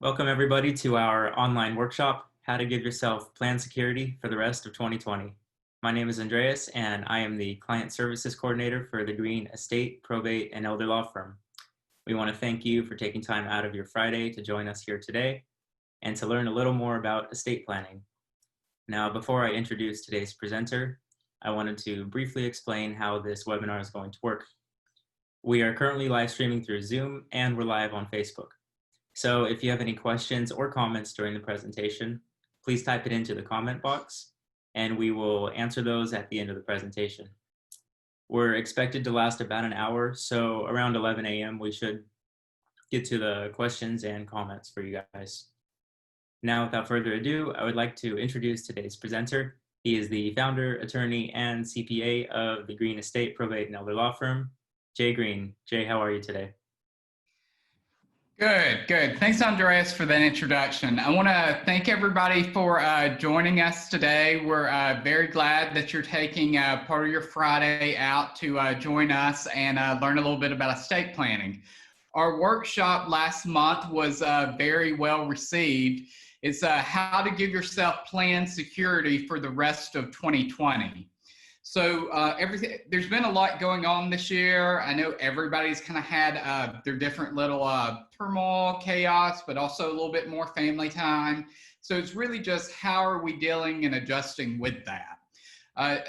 Welcome everybody to our online workshop, How to Give Yourself Plan Security for the Rest of 2020. My name is Andreas and I am the Client Services Coordinator for the Greene Estate, Probate, and Elder Law Firm. We want to thank you for taking time out of your Friday to join us here today and to learn a little more about estate planning. Now, before I introduce today's presenter, I wanted to briefly explain how this webinar is going to work. We are currently live streaming through Zoom and we're live on Facebook. So if you have any questions or comments during the presentation, please type it into the comment box and we will answer those at the end of the presentation. We're expected to last about an hour, so around 11 a.m. we should get to the questions and comments for you guys. Now, without further ado, I would like to introduce today's presenter. He is the founder, attorney, and CPA of the Greene Estate, Probate, and Elder Law Firm, Jay Greene. Jay, how are you today? Good. Thanks, Andreas, for that introduction. I want to thank everybody for joining us today. We're very glad that you're taking part of your Friday out to join us and learn a little bit about estate planning. Our workshop last month was very well received. It's how to give yourself plan security for the rest of 2020. So there's been a lot going on this year. I know everybody's kind of had their different little turmoil, chaos, but also a little bit more family time. So it's really just how are we dealing and adjusting with that.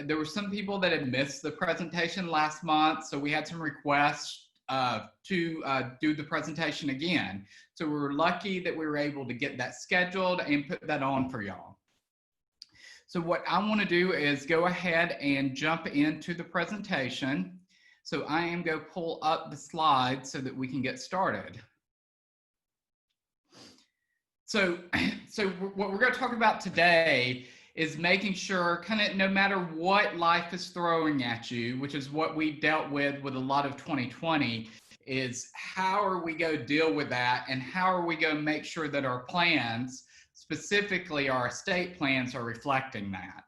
There were some people that had missed the presentation last month, so we had some requests to do the presentation again. So we were lucky that we were able to get that scheduled and put that on for y'all. So what I want to do is go ahead and jump into the presentation. So I am going to pull up the slides so that we can get started. So what we're going to talk about today is making sure kind of no matter what life is throwing at you, which is what we dealt with a lot of 2020, is how are we going to deal with that and how are we going to make sure that our plans, specifically our estate plans, are reflecting that.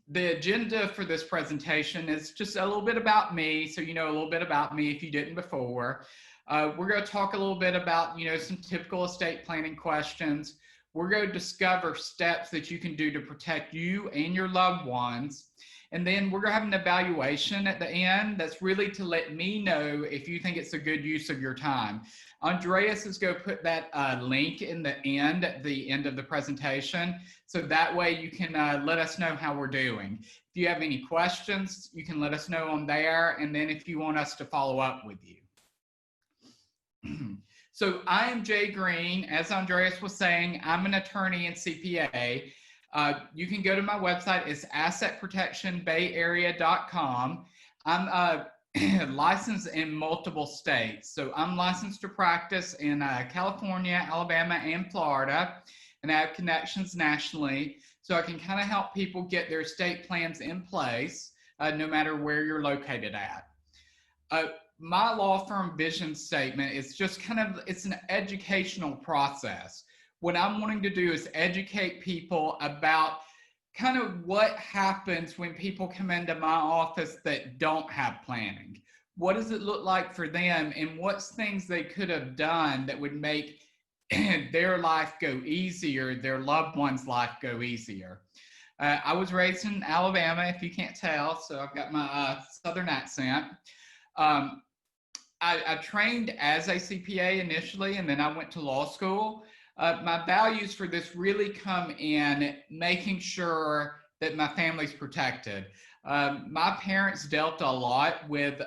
The agenda for this presentation is just a little bit about me, so you know a little bit about me if you didn't before. We're going to talk a little bit about some typical estate planning questions. We're going to discover steps that you can do to protect you and your loved ones. And then we're going to have an evaluation at the end that's really to let me know if you think it's a good use of your time. Andreas is going to put that link in the end, at the end of the presentation. So that way you can let us know how we're doing. If you have any questions, you can let us know on there. And then if you want us to follow up with you. So I am Jay Greene. As Andreas was saying, I'm an attorney and CPA. You can go to my website. It's assetprotectionbayarea.com. I'm licensed in multiple states. So I'm licensed to practice in California, Alabama, and Florida, and I have connections nationally. So I can kind of help people get their estate plans in place, no matter where you're located at. My law firm vision statement is just it's an educational process. What I'm wanting to do is educate people about kind of what happens when people come into my office that don't have planning. What does it look like for them, and what's things they could have done that would make their life go easier, their loved one's life go easier. I was raised in Alabama, if you can't tell, so I've got my Southern accent. I trained as a CPA initially, and then I went to law school. My values for this really come in making sure that my family's protected. My parents dealt a lot with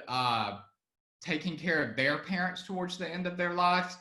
taking care of their parents towards the end of their lives,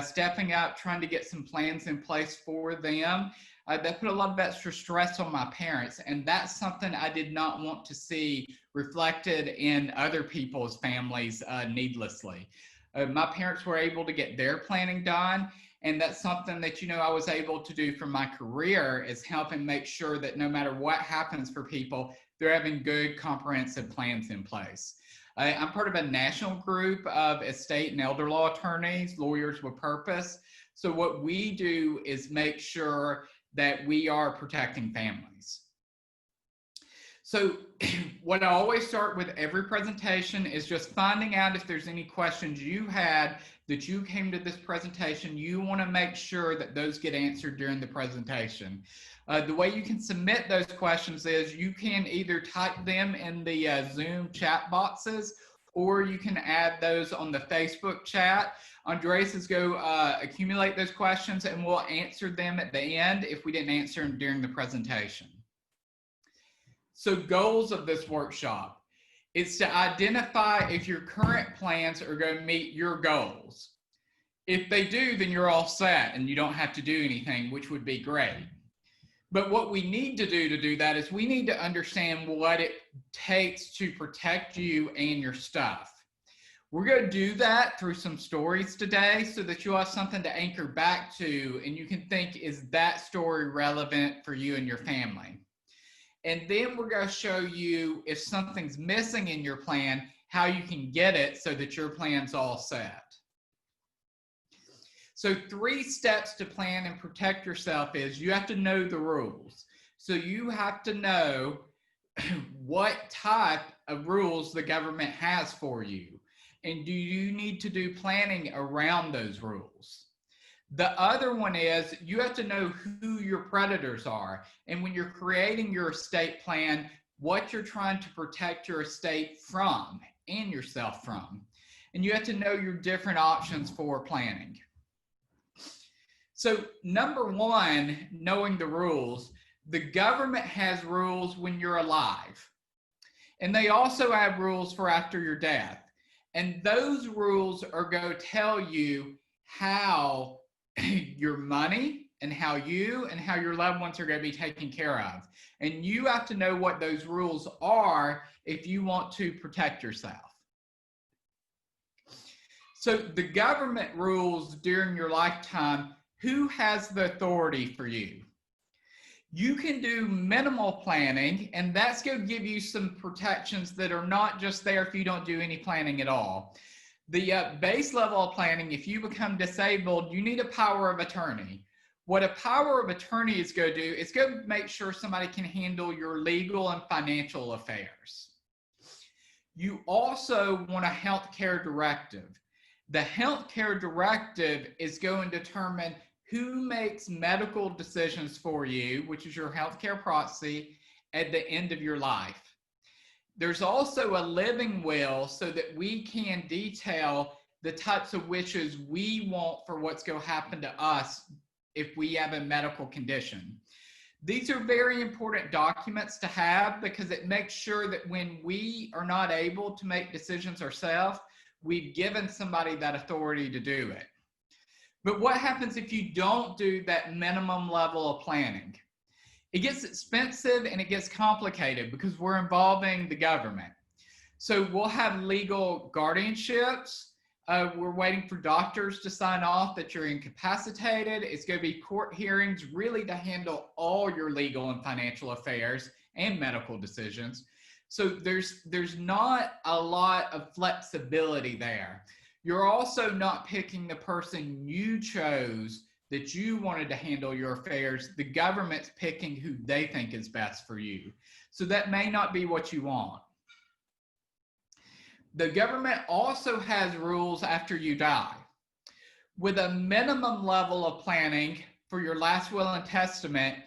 stepping up, trying to get some plans in place for them. That put a lot of extra stress on my parents, and that's something I did not want to see reflected in other people's families needlessly. My parents were able to get their planning done, and that's something that I was able to do for my career, is helping make sure that no matter what happens for people, they're having good comprehensive plans in place. I'm part of a national group of estate and elder law attorneys, lawyers with purpose. So what we do is make sure that we are protecting families. So what I always start with every presentation is just finding out if there's any questions you had that you came to this presentation. You want to make sure that those get answered during the presentation. The way you can submit those questions is you can either type them in the Zoom chat boxes, or you can add those on the Facebook chat. Andres is go accumulate those questions and we'll answer them at the end if we didn't answer them during the presentation. So goals of this workshop, it's to identify if your current plans are going to meet your goals. If they do, then you're all set and you don't have to do anything, which would be great. But what we need to do that is we need to understand what it takes to protect you and your stuff. We're going to do that through some stories today so that you'll have something to anchor back to and you can think, is that story relevant for you and your family? And then we're going to show you if something's missing in your plan, how you can get it so that your plan's all set. So 3 steps to plan and protect yourself is you have to know the rules. So you have to know what type of rules the government has for you. And do you need to do planning around those rules? The other one is you have to know who your predators are. And when you're creating your estate plan, what you're trying to protect your estate from and yourself from. And you have to know your different options for planning. So number 1, knowing the rules. The government has rules when you're alive. And they also have rules for after your death. And those rules are going to tell you how your money and how you and how your loved ones are going to be taken care of. And you have to know what those rules are if you want to protect yourself. So the government rules during your lifetime, who has the authority for you? You can do minimal planning, and that's going to give you some protections that are not just there if you don't do any planning at all. The base level of planning, if you become disabled, you need a power of attorney. What a power of attorney is going to do is go make sure somebody can handle your legal and financial affairs. You also want a healthcare directive. The healthcare directive is going to determine who makes medical decisions for you, which is your healthcare proxy, at the end of your life. There's also a living will so that we can detail the types of wishes we want for what's going to happen to us if we have a medical condition. These are very important documents to have because it makes sure that when we are not able to make decisions ourselves, we've given somebody that authority to do it. But what happens if you don't do that minimum level of planning? It gets expensive and it gets complicated because we're involving the government. So we'll have legal guardianships. We're waiting for doctors to sign off that you're incapacitated. It's going to be court hearings really to handle all your legal and financial affairs and medical decisions. So there's not a lot of flexibility there. You're also not picking the person you chose that you wanted to handle your affairs. The government's picking who they think is best for you. So that may not be what you want. The government also has rules after you die. With a minimum level of planning for your last will and testament,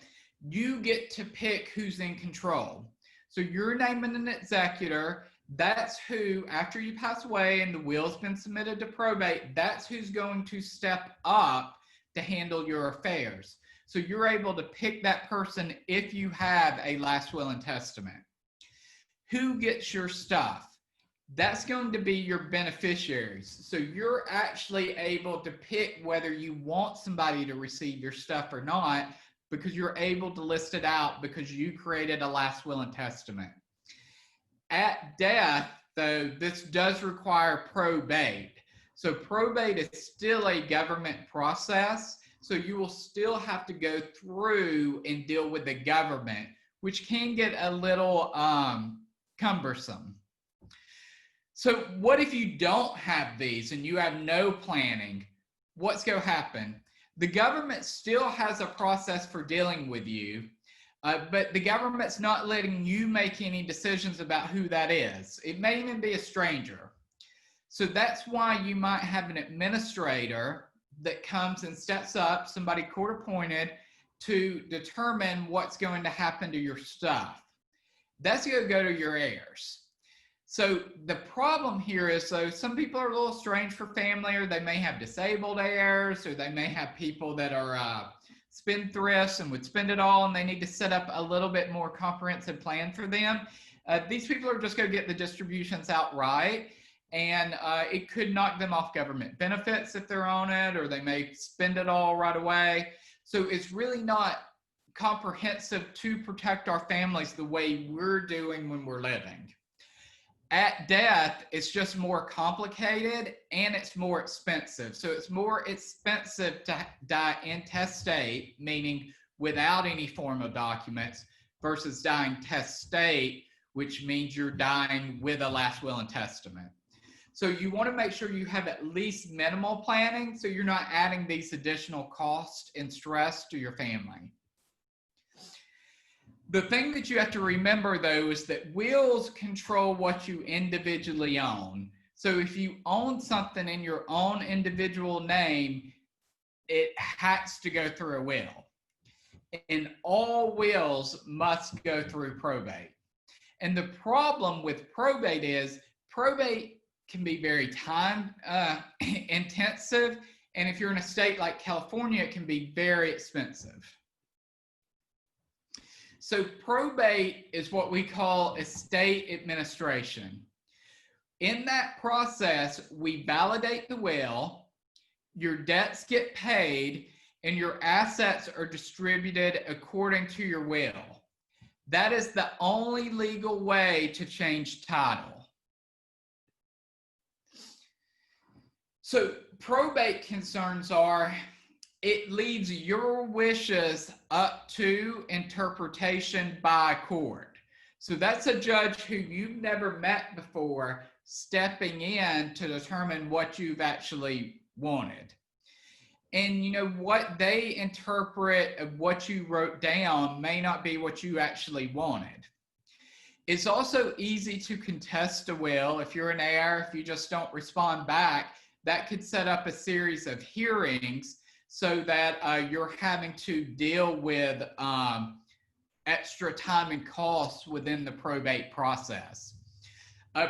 you get to pick who's in control. So you're naming an executor. That's who, after you pass away and the will's been submitted to probate, that's who's going to step up to handle your affairs. So you're able to pick that person if you have a last will and testament. Who gets your stuff? That's going to be your beneficiaries. So you're actually able to pick whether you want somebody to receive your stuff or not because you're able to list it out because you created a last will and testament. At death, though, this does require probate. So probate is still a government process. So you will still have to go through and deal with the government, which can get a little cumbersome. So what if you don't have these and you have no planning? What's going to happen? The government still has a process for dealing with you, But the government's not letting you make any decisions about who that is. It may even be a stranger. So that's why you might have an administrator that comes and steps up, somebody court appointed, to determine what's going to happen to your stuff. That's going to go to your heirs. So the problem here is, though, some people are a little strange for family, or they may have disabled heirs, or they may have people that are spendthrifts and would spend it all, and they need to set up a little bit more comprehensive plan for them. These people are just going to get the distributions outright, and it could knock them off government benefits if they're on it, or they may spend it all right away. So it's really not comprehensive to protect our families the way we're doing when we're living. At death, it's just more complicated and it's more expensive. So it's more expensive to die intestate, meaning without any form of documents, versus dying testate, which means you're dying with a last will and testament. So you want to make sure you have at least minimal planning, so you're not adding these additional costs and stress to your family. The thing that you have to remember, though, is that wills control what you individually own. So if you own something in your own individual name, it has to go through a will. And all wills must go through probate. And the problem with probate is probate can be very time intensive. And if you're in a state like California, it can be very expensive. So probate is what we call estate administration. In that process, we validate the will, your debts get paid, and your assets are distributed according to your will. That is the only legal way to change title. So probate concerns are, it leaves your wishes up to interpretation by court. So that's a judge who you've never met before stepping in to determine what you've actually wanted. And you know, what they interpret of what you wrote down may not be what you actually wanted. It's also easy to contest a will. If you're an heir, if you just don't respond back, that could set up a series of hearings so that you're having to deal with extra time and costs within the probate process.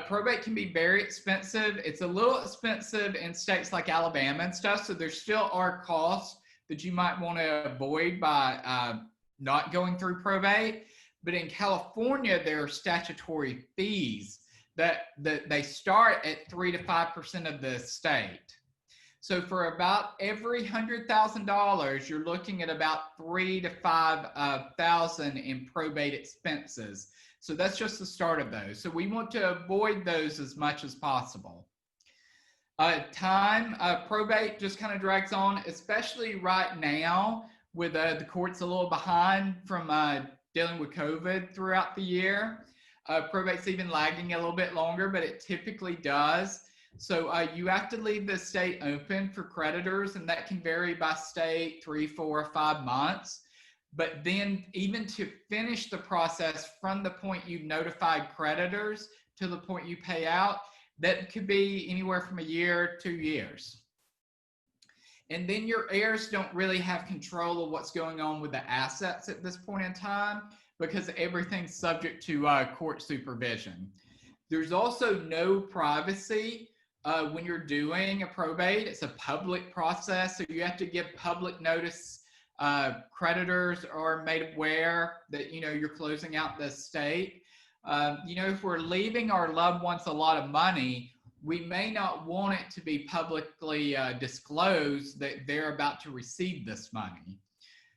Probate can be very expensive. It's a little expensive in states like Alabama and stuff, so there still are costs that you might want to avoid by not going through probate. But in California, there are statutory fees that they start at 3 to 5% of the estate. So for about every $100,000, you're looking at about $3,000 to $5,000 in probate expenses. So that's just the start of those. So we want to avoid those as much as possible. Probate just kind of drags on, especially right now with the courts a little behind from dealing with COVID throughout the year. Probate's even lagging a little bit longer, but it typically does. So you have to leave the estate open for creditors, and that can vary by state, 3, 4, 5 months. But then even to finish the process from the point you've notified creditors to the point you pay out, that could be anywhere from a year, 2 years. And then your heirs don't really have control of what's going on with the assets at this point in time, because everything's subject to court supervision. There's also no privacy when you're doing a probate. It's a public process, so you have to give public notice. Creditors are made aware that, you know, you're closing out the estate. You know, if we're leaving our loved ones a lot of money, we may not want it to be publicly disclosed that they're about to receive this money.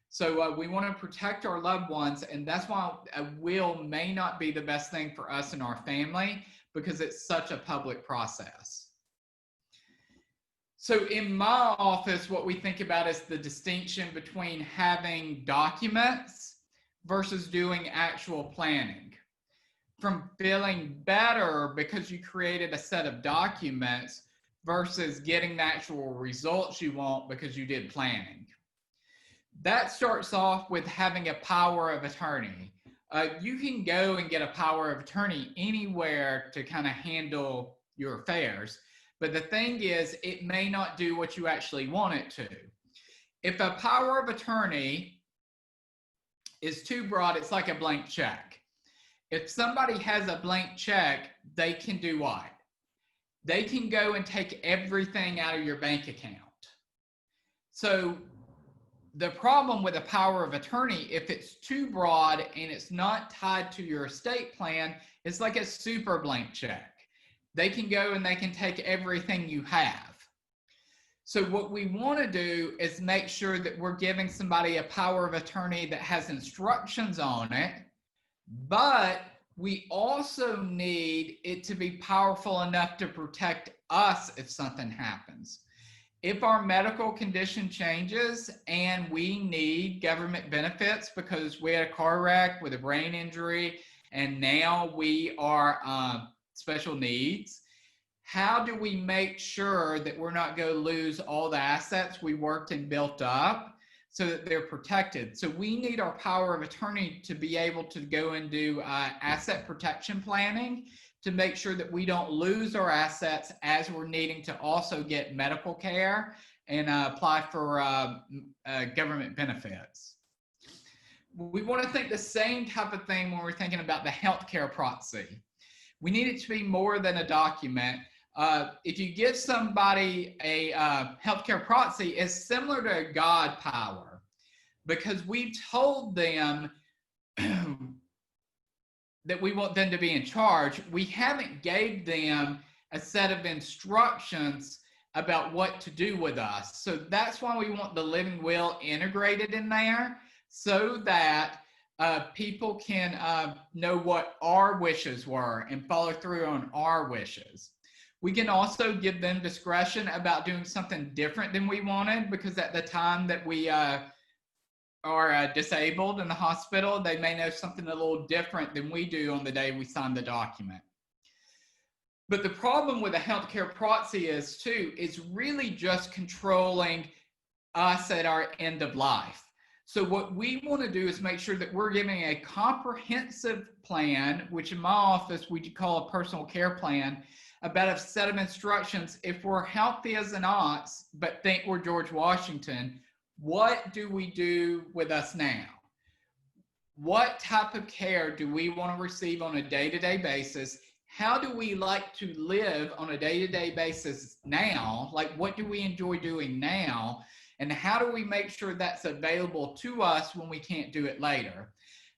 So we want to protect our loved ones, and that's why a will may not be the best thing for us and our family, because it's such a public process. So in my office, what we think about is the distinction between having documents versus doing actual planning. From feeling better because you created a set of documents versus getting the actual results you want because you did planning. That starts off with having a power of attorney. You can go and get a power of attorney anywhere to kind of handle your affairs. But the thing is, it may not do what you actually want it to. If a power of attorney is too broad, it's like a blank check. If somebody has a blank check, they can do what? They can go and take everything out of your bank account. So the problem with a power of attorney, if it's too broad and it's not tied to your estate plan, it's like a super blank check. They can go and they can take everything you have. So what we want to do is make sure that we're giving somebody a power of attorney that has instructions on it, but we also need it to be powerful enough to protect us if something happens. If our medical condition changes and we need government benefits because we had a car wreck with a brain injury and now we are special needs, how do we make sure that we're not going to lose all the assets we worked and built up so that they're protected? So we need our power of attorney to be able to go and do asset protection planning to make sure that we don't lose our assets as we're needing to also get medical care and apply for government benefits. We want to think the same type of thing when we're thinking about the healthcare proxy. We need it to be more than a document. If you give somebody a healthcare proxy, it's similar to a God power because we told them that we want them to be in charge. We haven't gave them a set of instructions about what to do with us. So that's why we want the living will integrated in there so that people can know what our wishes were and follow through on our wishes. We can also give them discretion about doing something different than we wanted because at the time that we are disabled in the hospital, they may know something a little different than we do on the day we sign the document. But the problem with a healthcare proxy is too, it's really just controlling us at our end of life. So what we want to do is make sure that we're giving a comprehensive plan, which in my office we call a personal care plan, about a set of instructions. If we're healthy as an ox, but think we're George Washington, what do we do with us now? What type of care do we want to receive on a day-to-day basis? How do we like to live on a day-to-day basis now? Like, what do we enjoy doing now? And how do we make sure that's available to us when we can't do it later?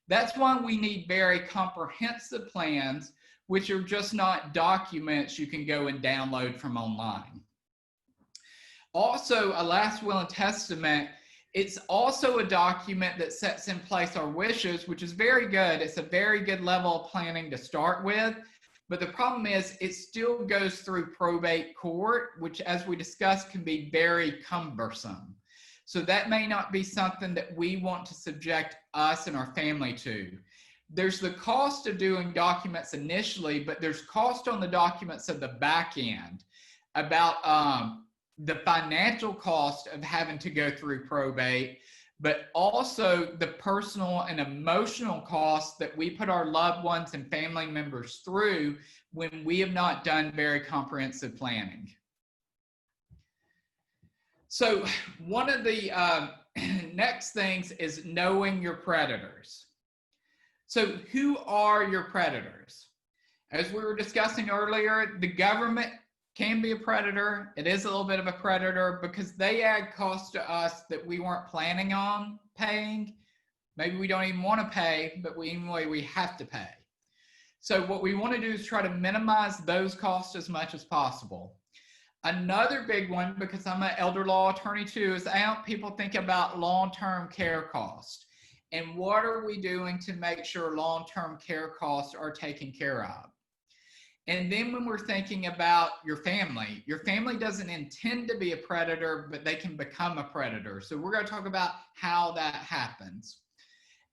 That's why we need very comprehensive plans, which are just not documents you can go and download from online. Also, a last will and testament, it's also a document that sets in place our wishes, which is very good. It's a very good level of planning to start with. But the problem is it still goes through probate court, which as we discussed can be very cumbersome. So that may not be something that we want to subject us and our family to. There's the cost of doing documents initially, but there's cost on the documents at the back end about the financial cost of having to go through probate, but also the personal and emotional costs that we put our loved ones and family members through when we have not done very comprehensive planning. So one of the next things is knowing your creditors. So who are your creditors? As we were discussing earlier, the government can be a predator. It is a little bit of a predator because they add costs to us that we weren't planning on paying. Maybe we don't even want to pay, but anyway, we have to pay. So what we want to do is try to minimize those costs as much as possible. Another big one, because I'm an elder law attorney too, is I help people think about long-term care costs. And what are we doing to make sure long-term care costs are taken care of? And then when we're thinking about your family doesn't intend to be a predator, but they can become a predator. So we're going to talk about how that happens.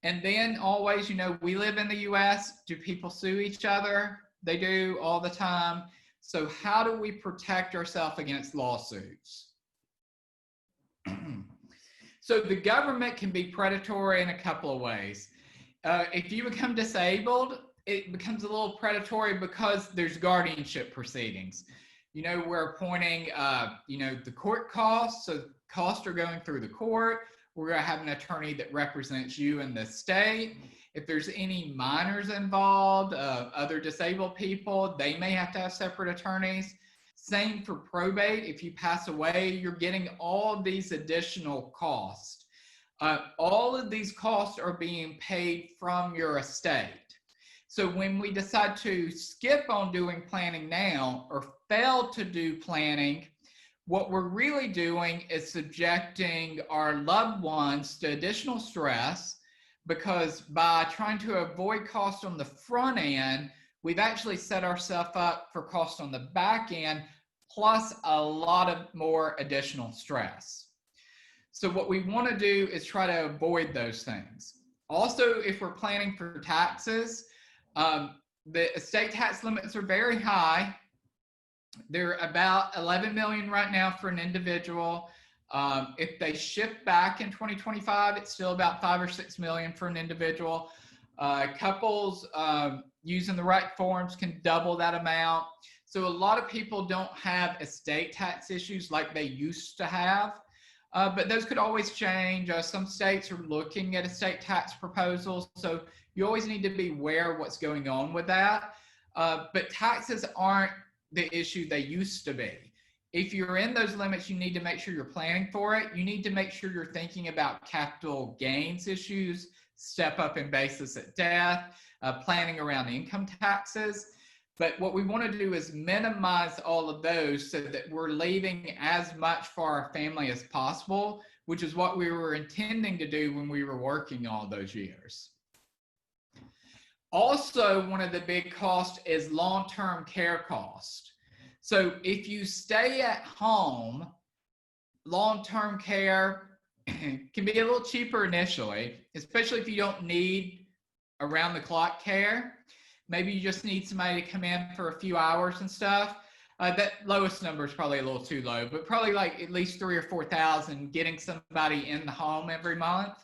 And then always, you know, we live in the US. Do people sue each other? They do all the time. So how do we protect ourselves against lawsuits? So the government can be predatory in a couple of ways. If you become disabled, it becomes a little predatory because there's guardianship proceedings. We're appointing, the court costs. So costs are going through the court. We're going to have an attorney that represents you in the state. If there's any minors involved, other disabled people, they may have to have separate attorneys. Same for probate. If you pass away, you're getting all of these additional costs. All of these costs are being paid from your estate. So when we decide to skip on doing planning now or fail to do planning, what we're really doing is subjecting our loved ones to additional stress, because by trying to avoid costs on the front end, we've actually set ourselves up for costs on the back end, plus a lot of more additional stress. So what we want to do is try to avoid those things. Also, if we're planning for taxes, the estate tax limits are very high. They're about 11 million right now for an individual. If they shift back in 2025, it's still about 5 or 6 million for an individual. Couples using the right forms can double that amount. So a lot of people don't have estate tax issues like they used to have, but those could always change. Some states are looking at estate tax proposals, so you always need to be aware of what's going on with that. But taxes aren't the issue they used to be. If you're in those limits, you need to make sure you're planning for it. You need to make sure you're thinking about capital gains issues, step up in basis at death, planning around income taxes. But what we want to do is minimize all of those so that we're leaving as much for our family as possible, which is what we were intending to do when we were working all those years. Also, one of the big costs is long-term care cost. So if you stay at home, long-term care can be a little cheaper initially, especially if you don't need around-the-clock care. Maybe you just need somebody to come in for a few hours and stuff. That lowest number is probably a little too low, but probably like at least 3,000 or 4,000 getting somebody in the home every month.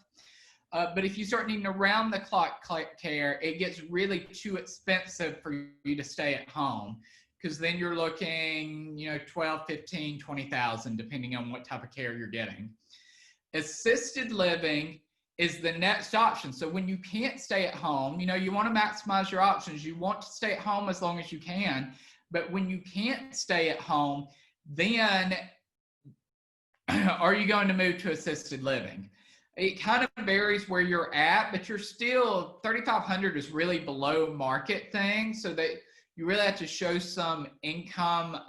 But if you start needing around-the-clock care, it gets really too expensive for you to stay at home, because then you're looking, 12, 15, 20,000, depending on what type of care you're getting. Assisted living is the next option. So when you can't stay at home, you want to maximize your options. You want to stay at home as long as you can. But when you can't stay at home, then are you going to move to assisted living? It kind of varies where you're at, but you're still, 3,500 is really below market thing. So that you really have to show some income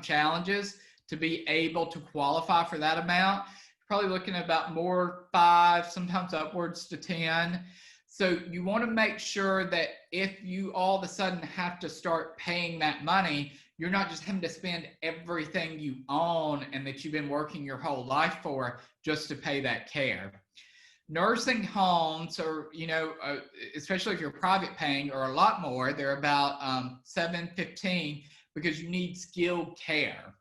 challenges to be able to qualify for that amount. Probably looking at about more 5, sometimes upwards to 10. So you want to make sure that if you all of a sudden have to start paying that money, you're not just having to spend everything you own and that you've been working your whole life for just to pay that care. Nursing homes are, especially if you're private paying, are a lot more. They're about $715 because you need skilled care.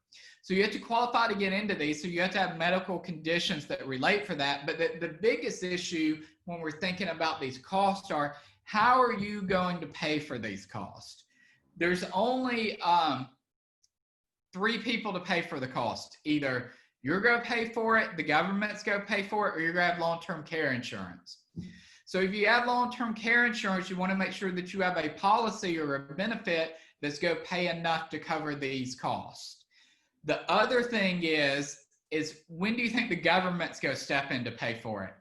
So you have to qualify to get into these. So you have to have medical conditions that relate for that. But the biggest issue when we're thinking about these costs are, how are you going to pay for these costs? There's only 3 people to pay for the cost. Either you're going to pay for it, the government's going to pay for it, or you're going to have long-term care insurance. So if you have long-term care insurance, you want to make sure that you have a policy or a benefit that's going to pay enough to cover these costs. The other thing is when do you think the government's going to step in to pay for it?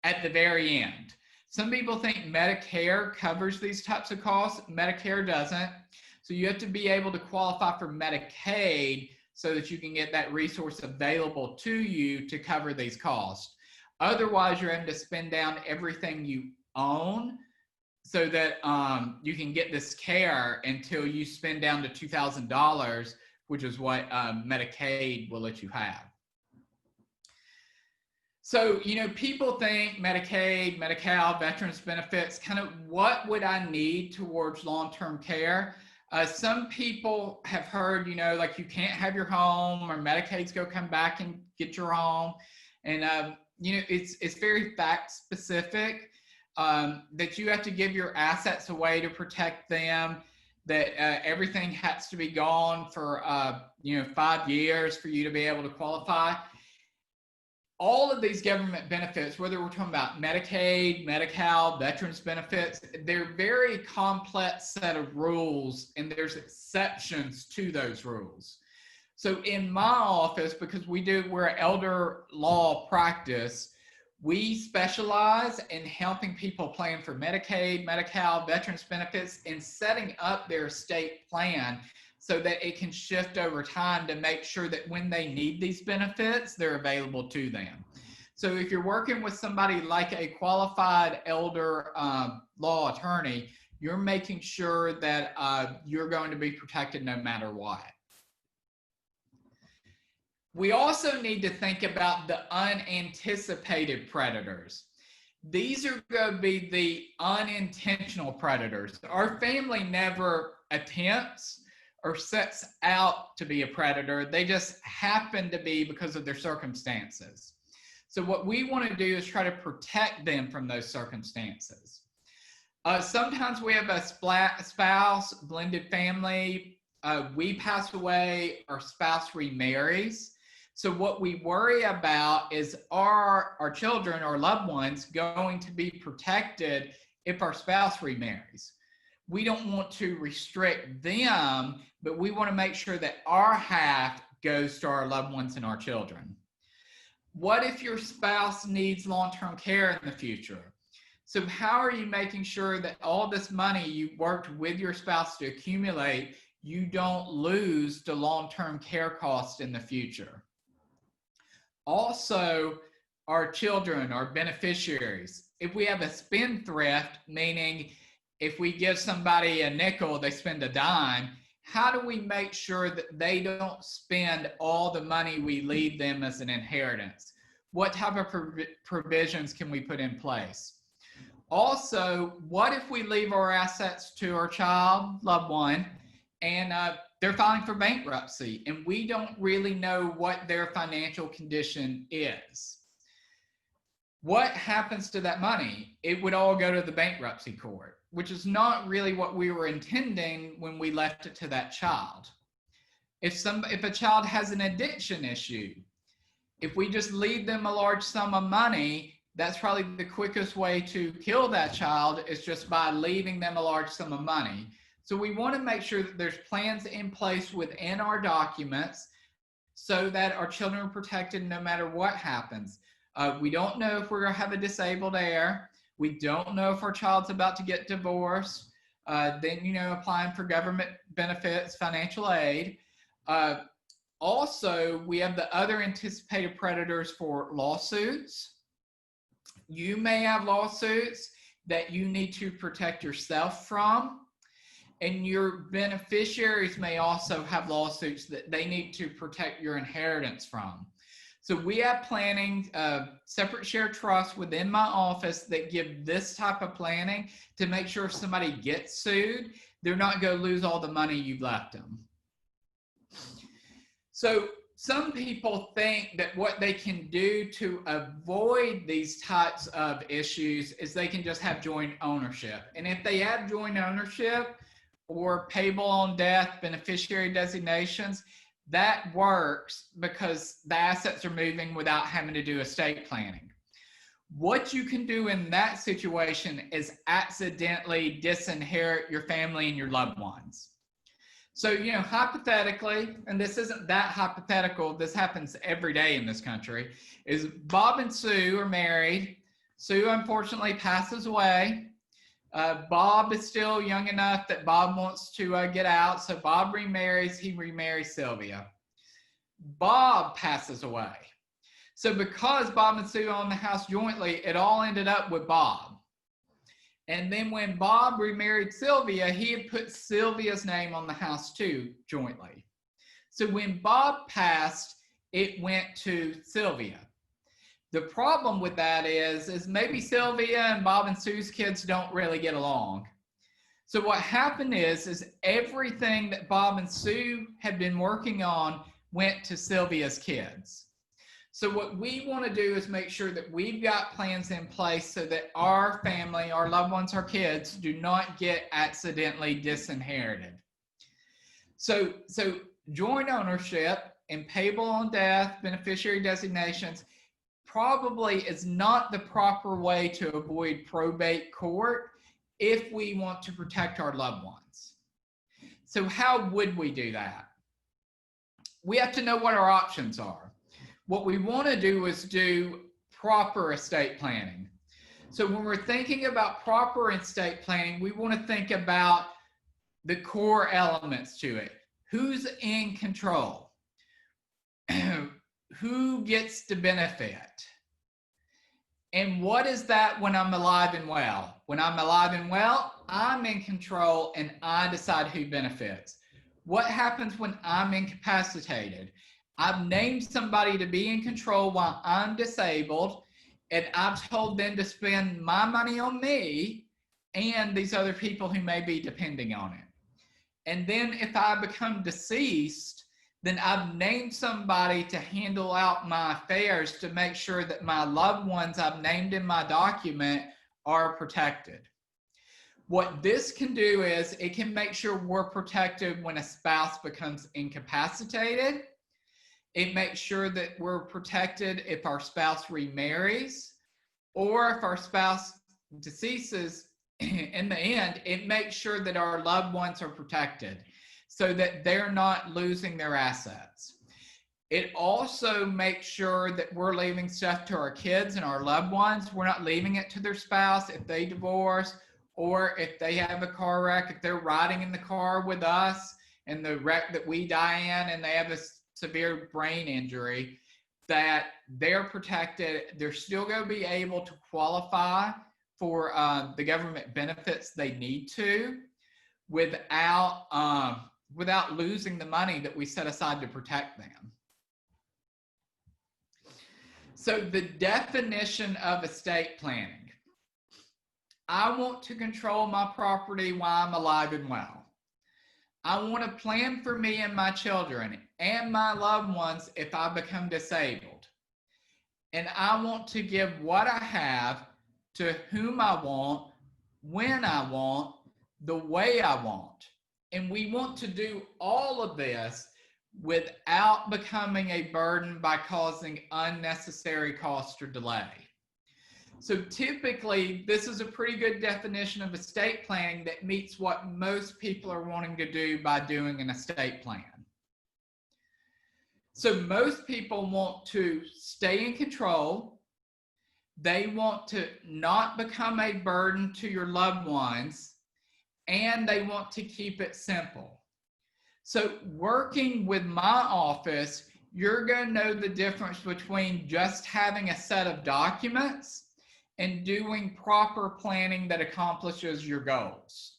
At the very end. Some people think Medicare covers these types of costs. Medicare doesn't. So you have to be able to qualify for Medicaid so that you can get that resource available to you to cover these costs. Otherwise, you're having to spend down everything you own so that you can get this care until you spend down to $2,000, which is what Medicaid will let you have. So, people think Medicaid, Medi-Cal, veterans benefits, kind of what would I need towards long-term care? Some people have heard, like you can't have your home or Medicaid's going to come back and get your home. And, it's very fact specific, that you have to give your assets away to protect them, that everything has to be gone for, 5 years for you to be able to qualify. All of these government benefits, whether we're talking about Medicaid, Medi-Cal, veterans benefits, they're very complex set of rules, and there's exceptions to those rules. So in my office, because we're an elder law practice, we specialize in helping people plan for Medicaid, Medi-Cal, veterans benefits, and setting up their estate plan so that it can shift over time to make sure that when they need these benefits, they're available to them. So if you're working with somebody like a qualified elder law attorney, you're making sure that you're going to be protected no matter what. We also need to think about the unanticipated predators. These are going to be the unintentional predators. Our family never attempts or sets out to be a predator. They just happen to be because of their circumstances. So what we want to do is try to protect them from those circumstances. Sometimes we have a spouse, blended family. We pass away, our spouse remarries. So what we worry about is our children or loved ones going to be protected if our spouse remarries. We don't want to restrict them, but we want to make sure that our half goes to our loved ones and our children. What if your spouse needs long-term care in the future? So how are you making sure that all this money you worked with your spouse to accumulate, you don't lose to long-term care costs in the future? Also, our children, our beneficiaries. If we have a spendthrift, meaning if we give somebody a nickel, they spend a dime, how do we make sure that they don't spend all the money we leave them as an inheritance? What type of provisions can we put in place? Also, what if we leave our assets to our child, loved one, and they're filing for bankruptcy, and we don't really know what their financial condition is? What happens to that money? It would all go to the bankruptcy court, which is not really what we were intending when we left it to that child. If a child has an addiction issue, if we just leave them a large sum of money, that's probably the quickest way to kill that child, is just by leaving them a large sum of money. So we want to make sure that there's plans in place within our documents so that our children are protected no matter what happens. We don't know if we're going to have a disabled heir. We don't know if our child's about to get divorced. Then, applying for government benefits, financial aid. Also, we have the other anticipated predators for lawsuits. You may have lawsuits that you need to protect yourself from. And your beneficiaries may also have lawsuits that they need to protect your inheritance from. So we have planning, separate share trusts within my office that give this type of planning to make sure if somebody gets sued, they're not going to lose all the money you've left them. So some people think that what they can do to avoid these types of issues is they can just have joint ownership. And if they have joint ownership, or payable on death beneficiary designations, that works because the assets are moving without having to do estate planning. What you can do in that situation is accidentally disinherit your family and your loved ones. So, hypothetically, and this isn't that hypothetical, this happens every day in this country, is Bob and Sue are married. Sue unfortunately passes away. Bob is still young enough that Bob wants to get out, so Bob remarries. He remarries Sylvia. Bob passes away. So because Bob and Sue own the house jointly, it all ended up with Bob. And then when Bob remarried Sylvia, he had put Sylvia's name on the house too, jointly. So when Bob passed, it went to Sylvia. The problem with that is maybe Sylvia and Bob and Sue's kids don't really get along. So what happened is everything that Bob and Sue had been working on went to Sylvia's kids. So what we want to do is make sure that we've got plans in place so that our family, our loved ones, our kids do not get accidentally disinherited. So joint ownership and payable on death beneficiary designations probably is not the proper way to avoid probate court if we want to protect our loved ones. So how would we do that? We have to know what our options are. What we want to do is do proper estate planning. So when we're thinking about proper estate planning, we want to think about the core elements to it. Who's in control? Who gets to benefit? And what is that when I'm alive and well? When I'm alive and well, I'm in control and I decide who benefits. What happens when I'm incapacitated? I've named somebody to be in control while I'm disabled, and I've told them to spend my money on me and these other people who may be depending on it. And then if I become deceased, then I've named somebody to handle out my affairs to make sure that my loved ones I've named in my document are protected. What this can do is it can make sure we're protected when a spouse becomes incapacitated. It makes sure that we're protected if our spouse remarries, or if our spouse deceases. In the end, it makes sure that our loved ones are protected so that they're not losing their assets. It also makes sure that we're leaving stuff to our kids and our loved ones. We're not leaving it to their spouse if they divorce, or if they have a car wreck, if they're riding in the car with us and the wreck that we die in and they have a severe brain injury, that they're protected. They're still going to be able to qualify for the government benefits they need to without losing the money that we set aside to protect them. So the definition of estate planning. I want to control my property while I'm alive and well. I want to plan for me and my children and my loved ones if I become disabled. And I want to give what I have to whom I want, when I want, the way I want. And we want to do all of this without becoming a burden by causing unnecessary cost or delay. So typically, this is a pretty good definition of estate planning that meets what most people are wanting to do by doing an estate plan. So most people want to stay in control. They want to not become a burden to your loved ones, and they want to keep it simple. So working with my office, you're going to know the difference between just having a set of documents and doing proper planning that accomplishes your goals.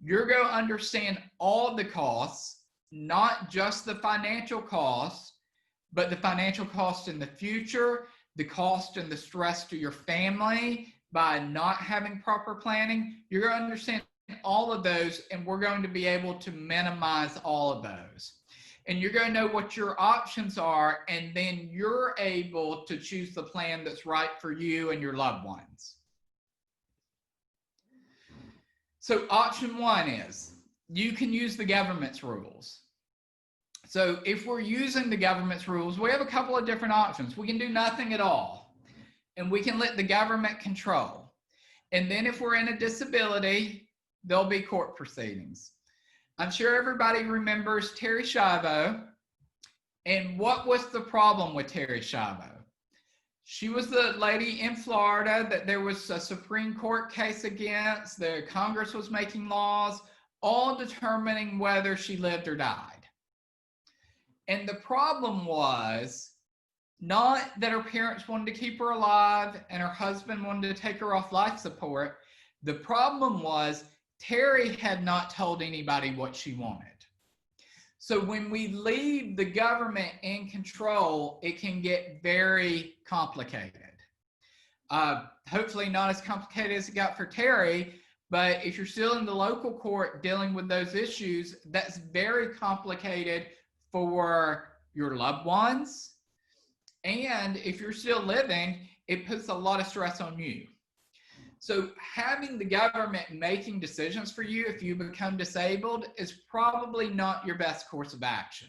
You're going to understand all the costs, not just the financial costs, but the financial cost in the future, the cost and the stress to your family by not having proper planning. You're going to understand all of those, and we're going to be able to minimize all of those. And you're going to know what your options are, and then you're able to choose the plan that's right for you and your loved ones. So option one is you can use the government's rules. So if we're using the government's rules, we have a couple of different options. We can do nothing at all, and we can let the government control. And then if we're in a disability, there'll be court proceedings. I'm sure everybody remembers Terri Schiavo. And what was the problem with Terri Schiavo? She was the lady in Florida that there was a Supreme Court case against. The Congress was making laws, all determining whether she lived or died. And the problem was not that her parents wanted to keep her alive and her husband wanted to take her off life support. The problem was Terri had not told anybody what she wanted. So when we leave the government in control, it can get very complicated. Hopefully not as complicated as it got for Terri, but if you're still in the local court dealing with those issues, that's very complicated for your loved ones And if you're still living, it puts a lot of stress on you. So having the government making decisions for you if you become disabled is probably not your best course of action.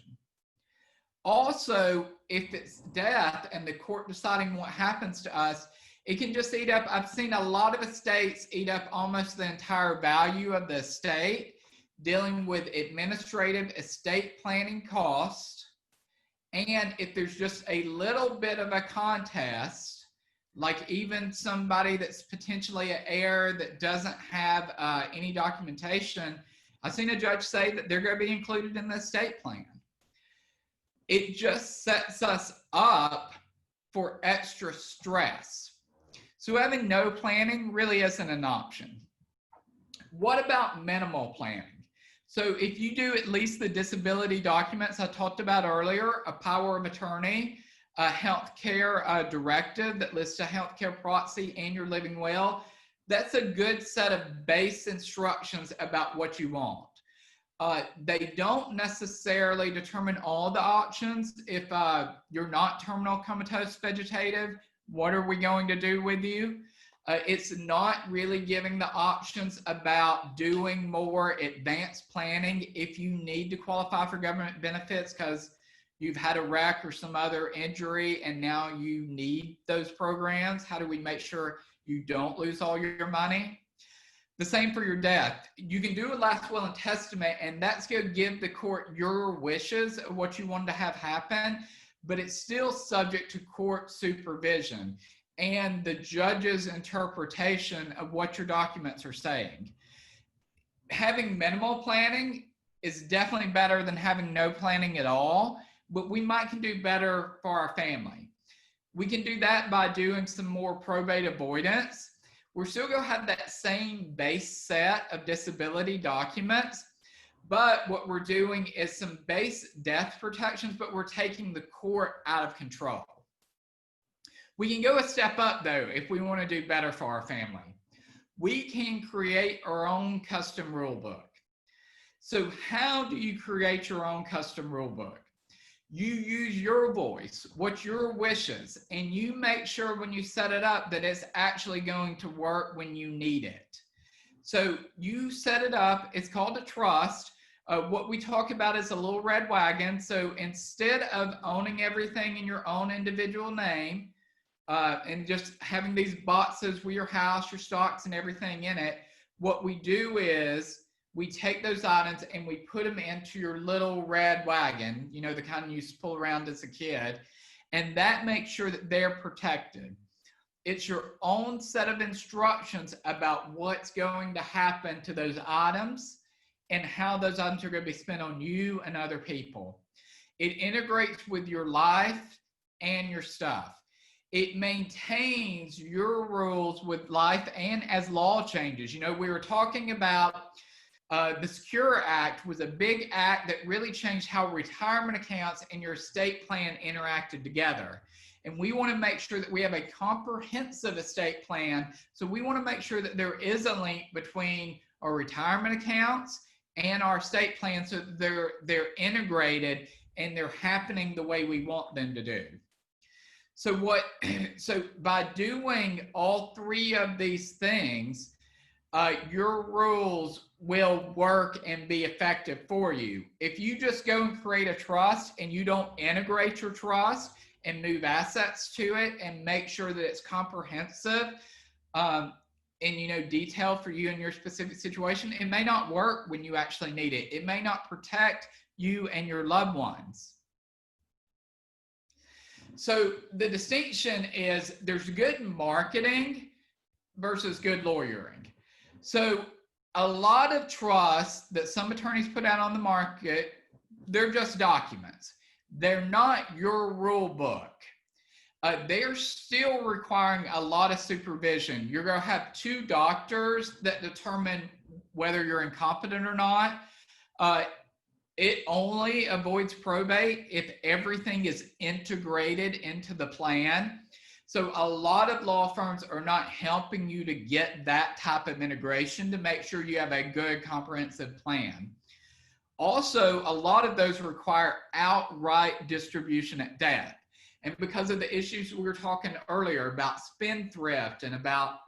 Also, if it's death and the court deciding what happens to us, it can just eat up. I've seen a lot of estates eat up almost the entire value of the estate, dealing with administrative estate planning costs. And if there's just a little bit of a contest, like even somebody that's potentially an heir that doesn't have any documentation, I've seen a judge say that they're going to be included in the estate plan. It just sets us up for extra stress. So having no planning really isn't an option. What about minimal planning? So if you do at least the disability documents I talked about earlier, a power of attorney, a healthcare directive that lists a healthcare proxy and your living will, that's a good set of base instructions about what you want. They don't necessarily determine all the options. If you're not terminal, comatose, vegetative, what are we going to do with you? It's not really giving the options about doing more advanced planning if you need to qualify for government benefits because you've had a wreck or some other injury and now you need those programs. How do we make sure you don't lose all your money? The same for your death. You can do a last will and testament, and that's going to give the court your wishes of what you want to have happen, but it's still subject to court supervision and the judge's interpretation of what your documents are saying. Having minimal planning is definitely better than having no planning at all, but we might can do better for our family. We can do that by doing some more probate avoidance. We're still going to have that same base set of disability documents, but what we're doing is some base death protections, but we're taking the court out of control. We can go a step up though if we want to do better for our family. We can create our own custom rule book. So how do you create your own custom rule book? You use your voice, what's your wishes, and you make sure when you set it up that it's actually going to work when you need it. So you set it up, it's called a trust. What we talk about is a little red wagon. So instead of owning everything in your own individual name and just having these boxes with your house, your stocks, and everything in it, what we do is we take those items and we put them into your little red wagon, you know, the kind you used to pull around as a kid, and that makes sure that they're protected. It's your own set of instructions about what's going to happen to those items and how those items are going to be spent on you and other people. It integrates with your life and your stuff. It maintains your rules with life and as law changes. You know, we were talking about the Secure Act was a big act that really changed how retirement accounts and your estate plan interacted together. And we want to make sure that we have a comprehensive estate plan. So we want to make sure that there is a link between our retirement accounts and our estate plan so that they're integrated and they're happening the way we want them to do. So by doing all three of these things, your rules will work and be effective for you. If you just go and create a trust and you don't integrate your trust and move assets to it and make sure that it's comprehensive and detailed for you and your specific situation, it may not work when you actually need it. It may not protect you and your loved ones. So the distinction is there's good marketing versus good lawyering. So a lot of trusts that some attorneys put out on the market, they're just documents. They're not your rule book. They're still requiring a lot of supervision. You're going to have two doctors that determine whether you're incompetent or not. It only avoids probate if everything is integrated into the plan. So a lot of law firms are not helping you to get that type of integration to make sure you have a good comprehensive plan. Also, a lot of those require outright distribution at death. And because of the issues we were talking earlier about spendthrift and about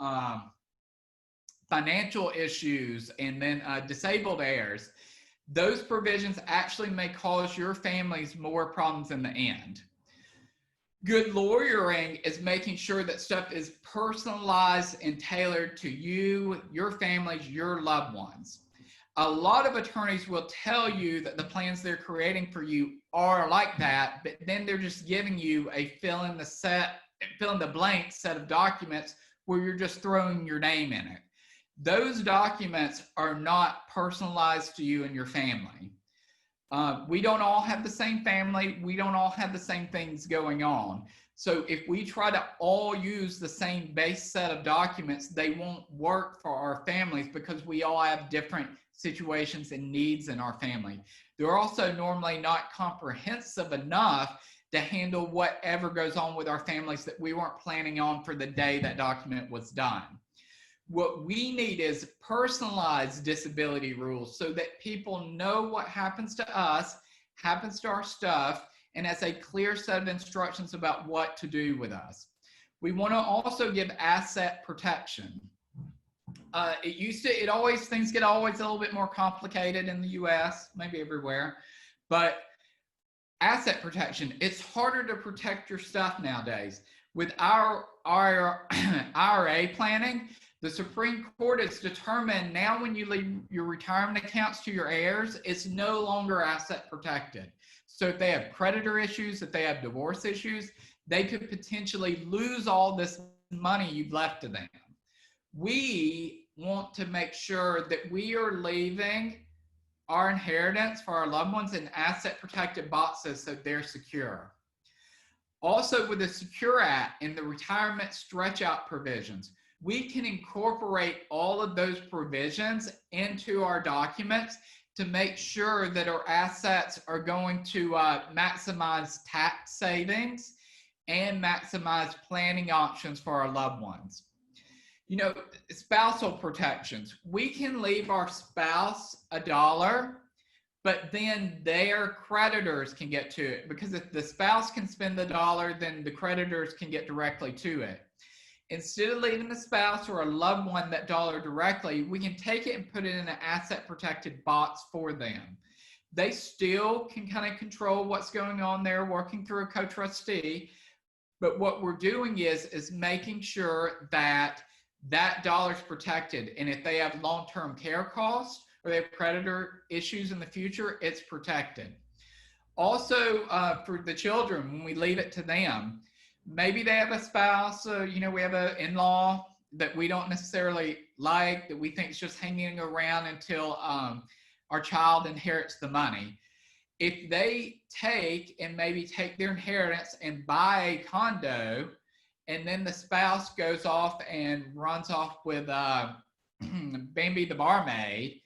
financial issues and then disabled heirs, those provisions actually may cause your families more problems in the end. Good lawyering is making sure that stuff is personalized and tailored to you, your families, your loved ones. A lot of attorneys will tell you that the plans they're creating for you are like that, but then they're just giving you a fill in the blank set of documents where you're just throwing your name in it. Those documents are not personalized to you and your family. We don't all have the same family. We don't all have the same things going on. So if we try to all use the same base set of documents, they won't work for our families because we all have different situations and needs in our family. They're also normally not comprehensive enough to handle whatever goes on with our families that we weren't planning on for the day that document was done. What we need is personalized disability rules so that people know what happens to us, happens to our stuff, and has a clear set of instructions about what to do with us. We want to also give asset protection. Things get always a little bit more complicated in the US, maybe everywhere, but asset protection, it's harder to protect your stuff nowadays. With our IRA planning, the Supreme Court has determined now when you leave your retirement accounts to your heirs, it's no longer asset protected. So if they have creditor issues, if they have divorce issues, they could potentially lose all this money you've left to them. We want to make sure that we are leaving our inheritance for our loved ones in asset protected boxes so they're secure. Also, with the Secure Act and the retirement stretch out provisions, we can incorporate all of those provisions into our documents to make sure that our assets are going to maximize tax savings and maximize planning options for our loved ones. You know, spousal protections. We can leave our spouse $1, but then their creditors can get to it, because if the spouse can spend the $1, then the creditors can get directly to it. Instead of leaving the spouse or a loved one that $1 directly, we can take it and put it in an asset protected box for them. They still can kind of control what's going on there, working through a co-trustee. But what we're doing is making sure that that $1 is protected. And if they have long-term care costs or they have creditor issues in the future, it's protected. Also, for the children, when we leave it to them, maybe they have a spouse, we have an in-law that we don't necessarily like, that we think is just hanging around until our child inherits the money. If they take their inheritance and buy a condo, and then the spouse goes off and runs off with Bambi the barmaid,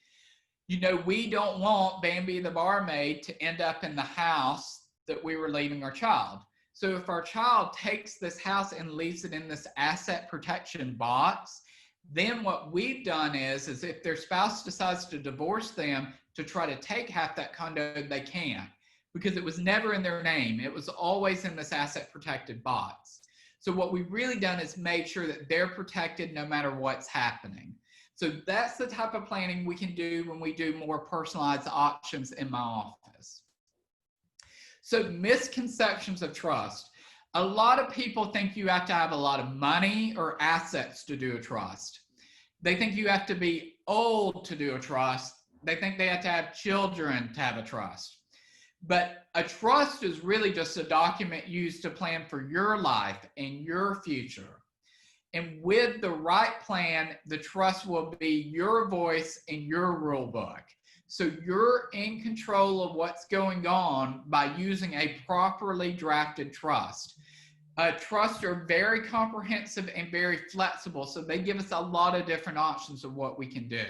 we don't want Bambi the barmaid to end up in the house that we were leaving our child. So if our child takes this house and leaves it in this asset protection box, then what we've done is if their spouse decides to divorce them to try to take half that condo, they can't, because it was never in their name. It was always in this asset protected box. So what we've really done is made sure that they're protected no matter what's happening. So that's the type of planning we can do when we do more personalized options in my office. So misconceptions of trust. A lot of people think you have to have a lot of money or assets to do a trust. They think you have to be old to do a trust. They think they have to have children to have a trust. But a trust is really just a document used to plan for your life and your future. And with the right plan, the trust will be your voice and your rule book. So you're in control of what's going on by using a properly drafted trust. Trusts are very comprehensive and very flexible, so they give us a lot of different options of what we can do.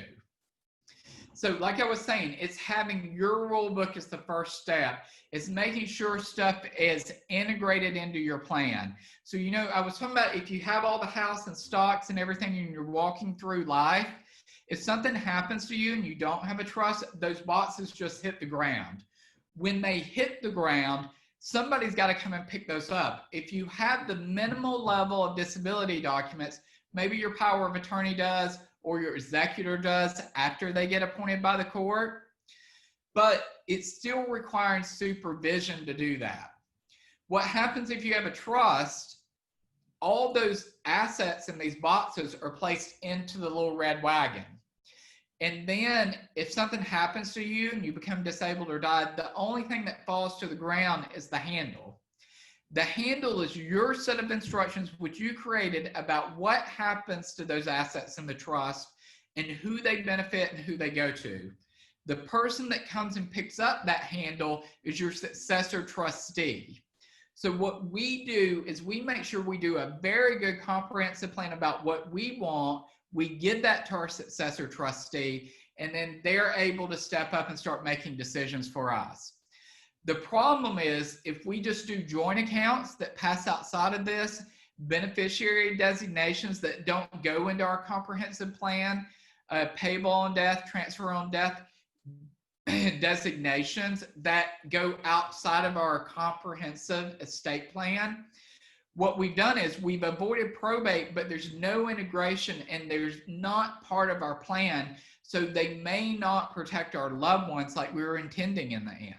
So like I was saying, it's having your rule book as the first step. It's making sure stuff is integrated into your plan. So, I was talking about if you have all the house and stocks and everything and you're walking through life, if something happens to you and you don't have a trust, those boxes just hit the ground. When they hit the ground, somebody's got to come and pick those up. If you have the minimal level of disability documents, maybe your power of attorney does or your executor does after they get appointed by the court, but it's still requiring supervision to do that. What happens if you have a trust? All those assets in these boxes are placed into the little red wagon. And then if something happens to you and you become disabled or die, the only thing that falls to the ground is the handle. The handle is your set of instructions which you created about what happens to those assets in the trust and who they benefit and who they go to. The person that comes and picks up that handle is your successor trustee. So what we do is we make sure we do a very good comprehensive plan about what we want. We give that to our successor trustee, and then they're able to step up and start making decisions for us. The problem is if we just do joint accounts that pass outside of this, beneficiary designations that don't go into our comprehensive plan, payable on death, transfer on death, designations that go outside of our comprehensive estate plan. What we've done is we've avoided probate, but there's no integration and there's not part of our plan. So they may not protect our loved ones like we were intending in the end.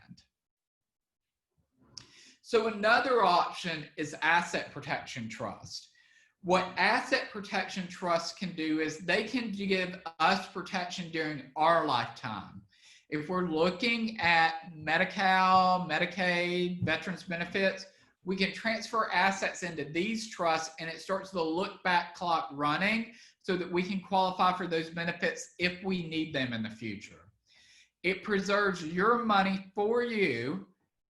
So another option is asset protection trust. What asset protection trusts can do is they can give us protection during our lifetime. If we're looking at Medi-Cal, Medicaid, veterans benefits, we can transfer assets into these trusts and it starts the look back clock running so that we can qualify for those benefits if we need them in the future. It preserves your money for you,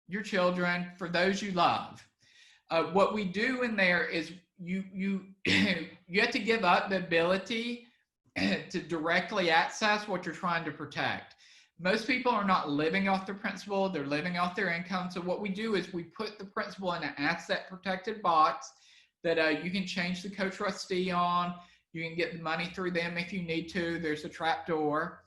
your children, for those you love. What we do in there is you have to give up the ability to directly access what you're trying to protect. Most people are not living off the principal, they're living off their income. So what we do is we put the principal in an asset protected box that you can change the co-trustee on. You can get the money through them if you need to. There's a trap door.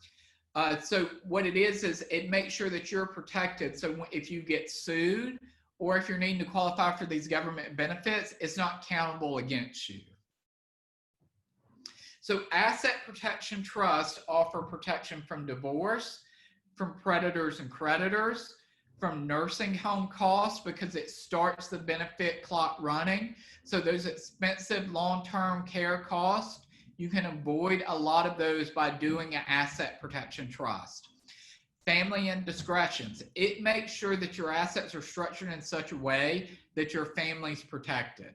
So what it is it makes sure that you're protected. So if you get sued or if you're needing to qualify for these government benefits, it's not countable against you. So asset protection trusts offer protection from divorce, from predators and creditors, from nursing home costs because it starts the benefit clock running. So those expensive long-term care costs, you can avoid a lot of those by doing an asset protection trust. Family indiscretions. It makes sure that your assets are structured in such a way that your family's protected.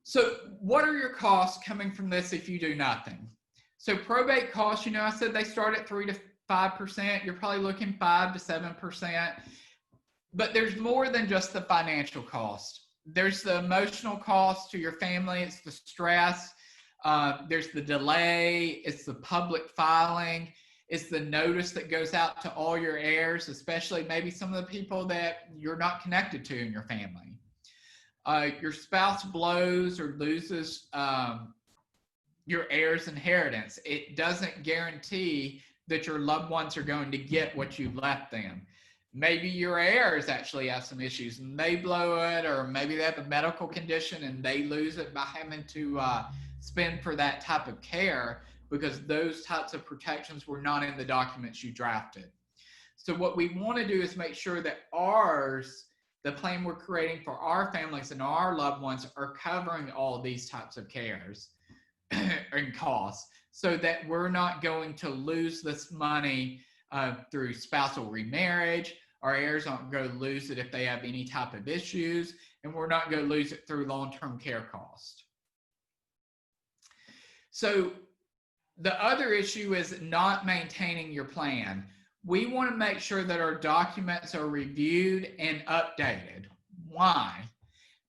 So what are your costs coming from this if you do nothing? So probate costs, I said they start at 3 to 5%. You're probably looking 5 to 7%. But there's more than just the financial cost. There's the emotional cost to your family. It's the stress. There's the delay. It's the public filing. It's the notice that goes out to all your heirs, especially maybe some of the people that you're not connected to in your family. Your spouse blows or loses your heirs' inheritance. It doesn't guarantee that your loved ones are going to get what you left them. Maybe your heirs actually have some issues and they blow it, or maybe they have a medical condition and they lose it by having to spend for that type of care because those types of protections were not in the documents you drafted. So what we want to do is make sure that the plan we're creating for our families and our loved ones are covering all these types of cares and costs so that we're not going to lose this money through spousal remarriage. Our heirs aren't going to lose it if they have any type of issues, and we're not going to lose it through long-term care costs. So the other issue is not maintaining your plan. We want to make sure that our documents are reviewed and updated. Why?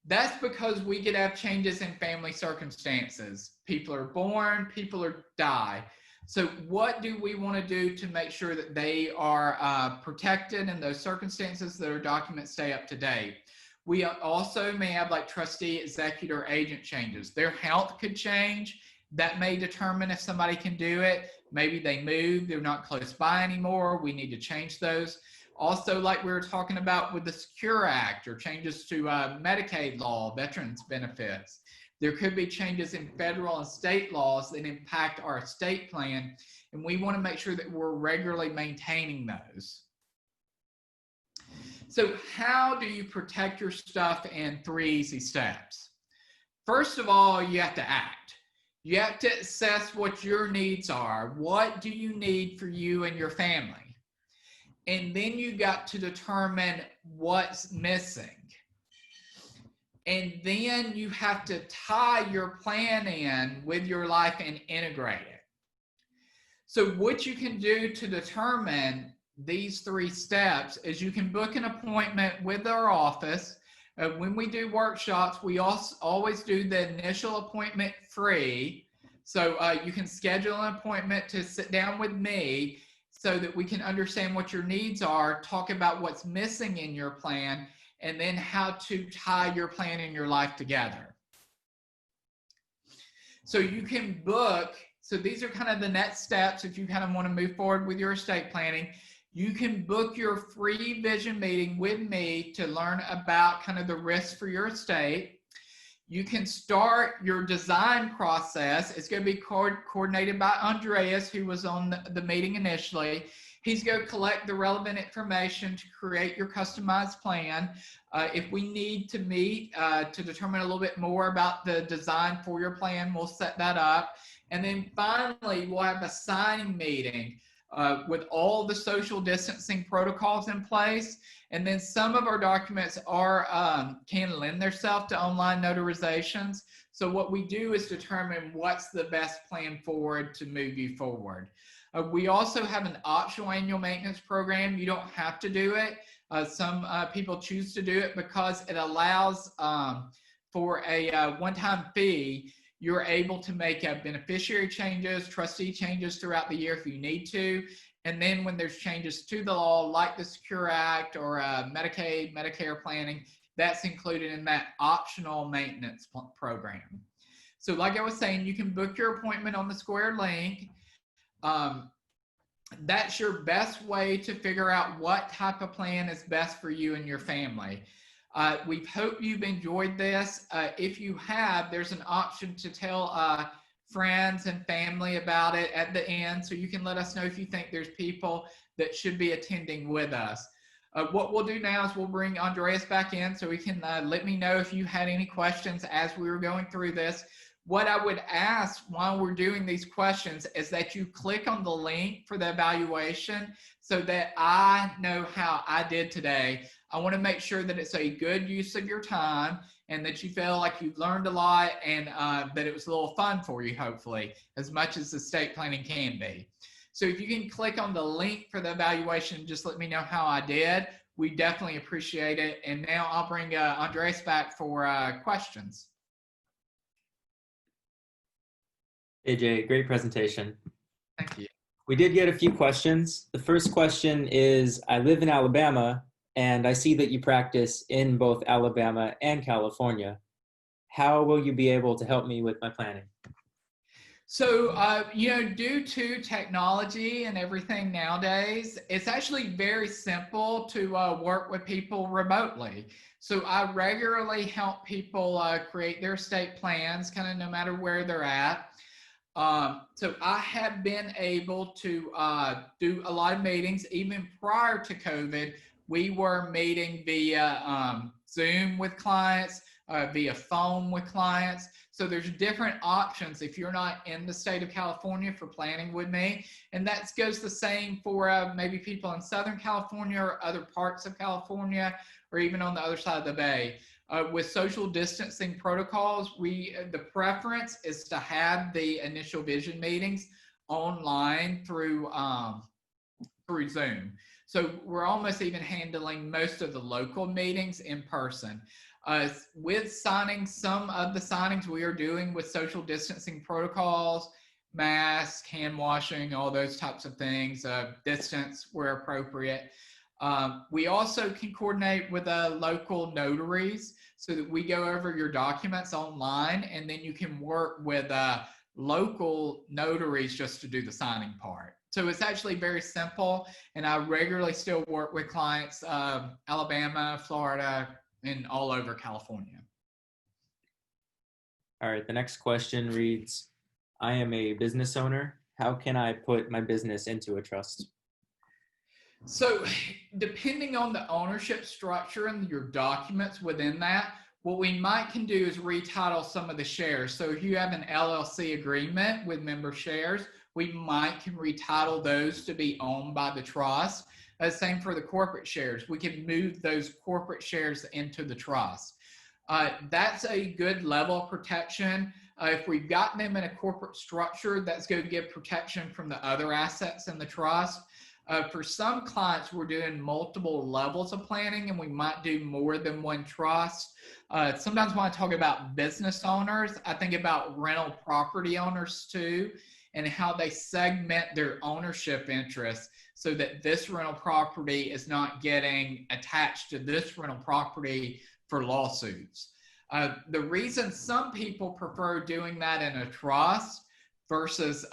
That's because we could have changes in family circumstances. People are born, people die. So what do we want to do to make sure that they are protected in those circumstances, that our documents stay up to date? We also may have like trustee, executor, agent changes. Their health could change. That may determine if somebody can do it. Maybe they move, they're not close by anymore. We need to change those. Also, like we were talking about with the Secure Act or changes to Medicaid law, veterans benefits. There could be changes in federal and state laws that impact our estate plan, and we want to make sure that we're regularly maintaining those. So how do you protect your stuff in 3 easy steps? First of all, you have to act. You have to assess what your needs are. What do you need for you and your family? And then you got to determine what's missing. And then you have to tie your plan in with your life and integrate it. So what you can do to determine these 3 steps is you can book an appointment with our office. When we do workshops, we also always do the initial appointment free. So you can schedule an appointment to sit down with me so that we can understand what your needs are, talk about what's missing in your plan, and then how to tie your plan and your life together. So you can book, so these are kind of the next steps if you kind of want to move forward with your estate planning. You can book your free vision meeting with me to learn about kind of the risks for your estate. You can start your design process. It's going to be coordinated by Andreas, who was on the meeting initially. He's going to collect the relevant information to create your customized plan. If we need to meet to determine a little bit more about the design for your plan, we'll set that up. And then finally, we'll have a signing meeting with all the social distancing protocols in place. And then some of our documents are can lend themselves to online notarizations. So what we do is determine what's the best plan forward to move you forward. We also have an optional annual maintenance program. You don't have to do it. Some people choose to do it because it allows for a one-time fee. You're able to make beneficiary changes, trustee changes throughout the year if you need to. And then when there's changes to the law, like the Secure Act or Medicaid, Medicare planning, that's included in that optional maintenance program. So like I was saying, you can book your appointment on the Square link. That's your best way to figure out what type of plan is best for you and your family. We hope you've enjoyed this. If you have, there's an option to tell friends and family about it at the end, so you can let us know if you think there's people that should be attending with us. What we'll do now is we'll bring Andreas back in so he can let me know if you had any questions as we were going through this. What I would ask while we're doing these questions is that you click on the link for the evaluation so that I know how I did today. I want to make sure that it's a good use of your time and that you feel like you've learned a lot and that it was a little fun for you, hopefully, as much as estate planning can be. So if you can click on the link for the evaluation, just let me know how I did. We definitely appreciate it. And now I'll bring Andreas back for questions. Hey Jay, great presentation. Thank you. We did get a few questions. The first question is, I live in Alabama and I see that you practice in both Alabama and California. How will you be able to help me with my planning? So, due to technology and everything nowadays, it's actually very simple to work with people remotely. So I regularly help people create their estate plans, kind of no matter where they're at. So I have been able to do a lot of meetings. Even prior to COVID, we were meeting via Zoom with clients, via phone with clients. So there's different options if you're not in the state of California for planning with me. And that goes the same for maybe people in Southern California or other parts of California, or even on the other side of the bay. With social distancing protocols, the preference is to have the initial vision meetings online through Zoom. So we're almost even handling most of the local meetings in person. With signing, some of the signings we are doing with social distancing protocols, masks, hand washing, all those types of things, distance where appropriate. We also can coordinate with local notaries so that we go over your documents online, and then you can work with local notaries just to do the signing part. So it's actually very simple, and I regularly still work with clients, Alabama, Florida, and all over California. All right, the next question reads, I am a business owner. How can I put my business into a trust? So depending on the ownership structure and your documents within that, what we might can do is retitle some of the shares. So if you have an LLC agreement with member shares, we might can retitle those to be owned by the trust. Same for the corporate shares. We can move those corporate shares into the trust. That's a good level of protection. If we've got them in a corporate structure, that's going to give protection from the other assets in the trust. For some clients, we're doing multiple levels of planning, and we might do more than one trust. Sometimes when I talk about business owners, I think about rental property owners too, and how they segment their ownership interests so that this rental property is not getting attached to this rental property for lawsuits. The reason some people prefer doing that in a trust versus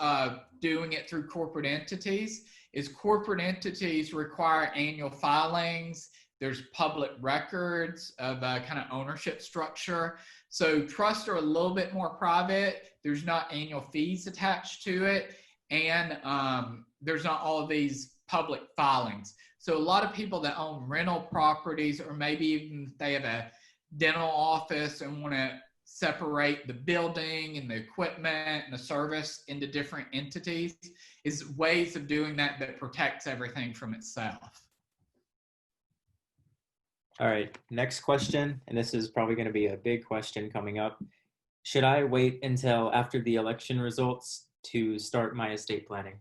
doing it through corporate entities is corporate entities require annual filings. There's public records of kind of ownership structure. So trusts are a little bit more private. There's not annual fees attached to it. And there's not all of these public filings. So a lot of people that own rental properties, or maybe even if they have a dental office and want to separate the building and the equipment and the service into different entities, is ways of doing that that protects everything from itself. All right, next question, and this is probably going to be a big question coming up. Should I wait until after the election results to start my estate planning?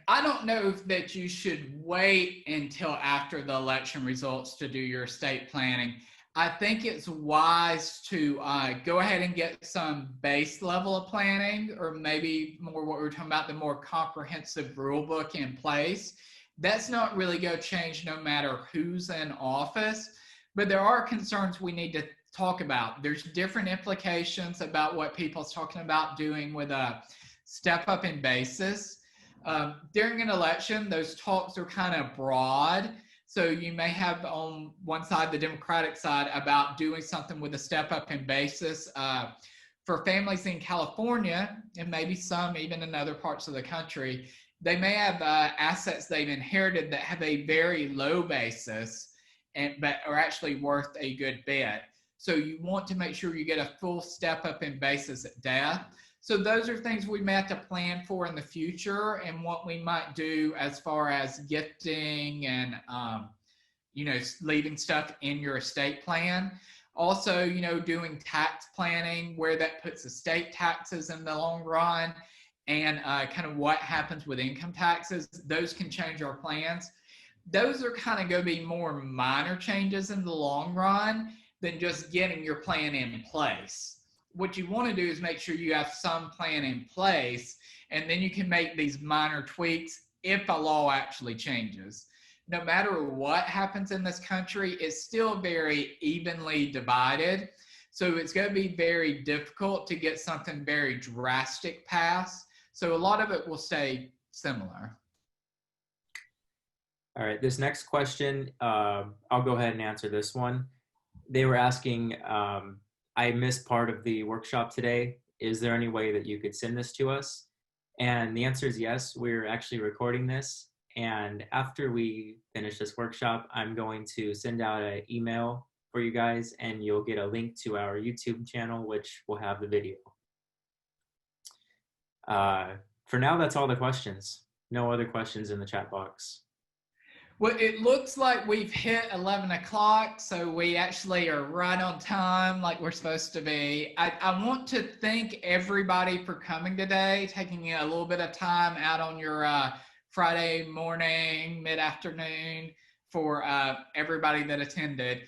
I don't know that you should wait until after the election results to do your estate planning. I think it's wise to go ahead and get some base level of planning, or maybe more what we're talking about, the more comprehensive rule book in place. That's not really going to change no matter who's in office, but there are concerns we need to talk about. There's different implications about what people's talking about doing with a step up in basis. During an election, those talks are kind of broad. So you may have on one side, the Democratic side, about doing something with a step up in basis. For families in California, and maybe some even in other parts of the country, they may have assets they've inherited that have a very low basis, but are actually worth a good bit. So you want to make sure you get a full step up in basis at death. So those are things we may have to plan for in the future, and what we might do as far as gifting and, leaving stuff in your estate plan. Also, doing tax planning, where that puts estate taxes in the long run, and kind of what happens with income taxes. Those can change our plans. Those are kind of going to be more minor changes in the long run than just getting your plan in place. What you want to do is make sure you have some plan in place, and then you can make these minor tweaks if a law actually changes. No matter what happens in this country, it's still very evenly divided. So it's going to be very difficult to get something very drastic passed. So a lot of it will stay similar. All right, this next question, I'll go ahead and answer this one. They were asking, I missed part of the workshop today. Is there any way that you could send this to us? And the answer is yes. We're actually recording this. And after we finish this workshop, I'm going to send out an email for you guys, and you'll get a link to our YouTube channel, which will have the video. For now, that's all the questions. No other questions in the chat box. Well, it looks like we've hit 11 o'clock, so we actually are right on time like we're supposed to be. I want to thank everybody for coming today, taking a little bit of time out on your Friday morning, mid-afternoon, for everybody that attended.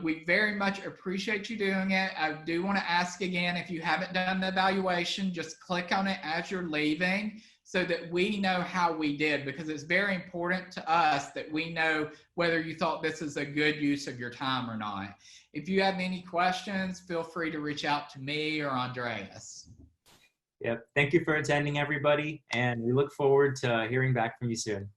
We very much appreciate you doing it. I do want to ask again, if you haven't done the evaluation, just click on it as you're leaving. so that we know how we did, because it's very important to us that we know whether you thought this is a good use of your time or not. If you have any questions, feel free to reach out to me or Andreas. Yep. Thank you for attending, everybody, and we look forward to hearing back from you soon.